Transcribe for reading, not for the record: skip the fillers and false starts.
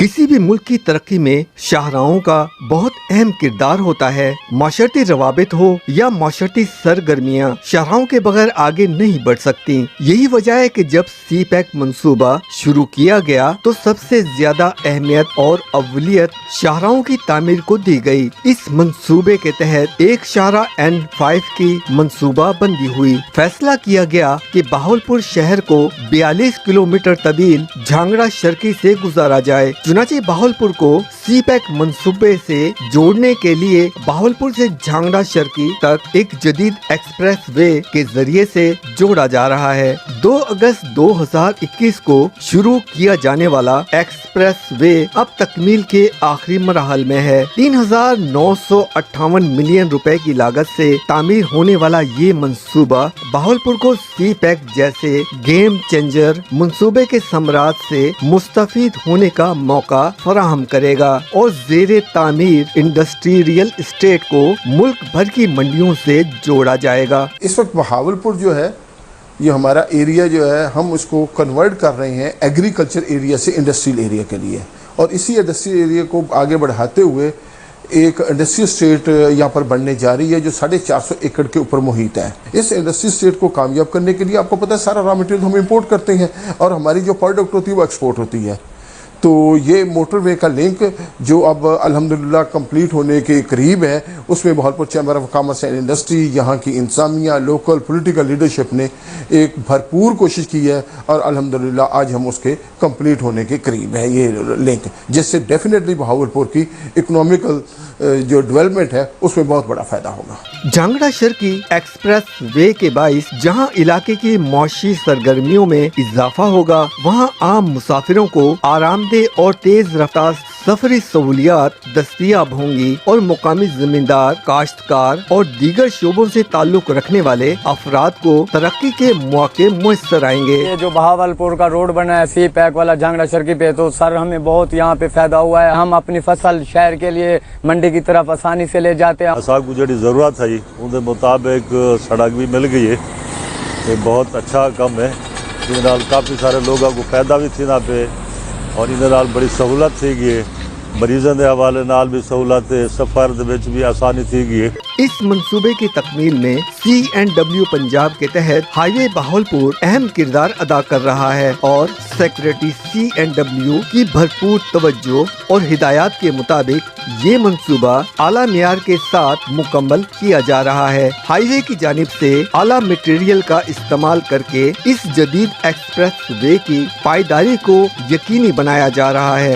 किसी भी मुल्क की तरक्की में शाहराहों का बहुत अहम किरदार होता है। माशरती रवाबित हो या माशरती सरगर्मियाँ शाहराहों के बगैर आगे नहीं बढ़ सकती। यही वजह है कि जब सी पैक मंसूबा शुरू किया गया तो सबसे ज्यादा अहमियत और अव्वलियत शाहराहों की तामीर को दी गई। इस मंसूबे के तहत एक शाहरा N5 की मंसूबा बंदी हुई। फैसला किया गया कि बहावलपुर शहर को 42 किलोमीटर तवील झांगड़ा शर्की से गुजारा जाए। चुनाचे बहावलपुर को सी पैक मंसूबे से जोड़ने के लिए बहावलपुर से झांगड़ा शर्की तक एक जदीद एक्सप्रेस वे के जरिए से जोड़ा जा रहा है। 2 अगस्त 2021 को शुरू किया जाने वाला एक्सप्रेस वे अब तकमील के आखिरी मरहल में है। 3,958 मिलियन रुपए की लागत से तामीर होने वाला ये मंसूबा बहावलपुर को सी पैक जैसे गेम चेंजर मंसूबे के सम्राट से मुस्तफीद होने का मौका फराहम करेगा और ज़ेरे तामीर इंडस्ट्रियल एस्टेट को मुल्क भर की मंडियों से जोड़ा जाएगा। इस वक्त बहावलपुर जो है ये हमारा एरिया जो है हम उसको कन्वर्ट कर रहे हैं एग्रीकल्चर एरिया से इंडस्ट्रियल एरिया के लिए, और इसी इंडस्ट्रियल एरिया को आगे बढ़ाते हुए एक इंडस्ट्रियल स्टेट यहाँ पर बनने जा रही है जो 450 एकड़ के ऊपर मुहित है। इस इंडस्ट्रियल स्टेट को कामयाब करने के लिए आपको पता है सारा रॉ मटेरियल हम इंपोर्ट करते हैं और हमारी जो प्रोडक्ट होती है वो एक्सपोर्ट होती है। तो ये मोटरवे का लिंक जो अब अल्हम्दुलिल्लाह कंप्लीट होने के करीब है, उसमें Bahawalpur chamber of commerce and industry, यहाँ की इंतजामिया, लोकल पॉलिटिकल लीडरशिप ने एक भरपूर कोशिश की है और अल्हम्दुलिल्लाह आज हम उसके कंप्लीट होने के करीब है ये लिंक, जिससे डेफिनेटली बहावलपुर की इकोनॉमिकल जो डेवलपमेंट है उसमें बहुत बड़ा फायदा होगा। झांगड़ा शर्की एक्सप्रेस वे के बाइस जहां इलाके की मौशी सरगर्मियों में इजाफा होगा, वहां आम मुसाफिरों को आरामदेह और तेज रफ्तार सफरी सहूलियात दस्तयाब होंगी और मुकामी जमींदार, काश्तकार और दीगर शोबों से ताल्लुक रखने वाले अफराद को तरक्की के मौके मुयस्सर आएंगे। ये जो बहावलपुर का रोड बना है सी पैक वाला झांगड़ा शर्की पे, तो सर हमें बहुत यहाँ पे फायदा हुआ है। हम अपनी फसल शहर के लिए मंडी की तरफ आसानी से ले जाते हैं। असां को जी जरूरत है उनके मुताबिक सड़क भी मिल गई है, ये बहुत अच्छा काम है। इन काफ़ी सारे लोगों को फायदा भी थी ना पे और इन बड़ी सहूलत थी गई, मरीजों के हवाले नाल भी सहूलत है, सफर भी आसानी थी गई। इस मंसूबे की तकमील में C&W पंजाब के तहत हाईवे बहावलपुर अहम किरदार अदा कर रहा है और सेक्रेटरी C&W की भरपूर तवज्जो और हिदायत के मुताबिक ये मंसूबा आला मियार के साथ मुकम्मल किया जा रहा है। हाईवे की जानिब से आला मटेरियल का इस्तेमाल करके इस जदीद एक्सप्रेस वे की पायदारी को यकीनी बनाया जा रहा है।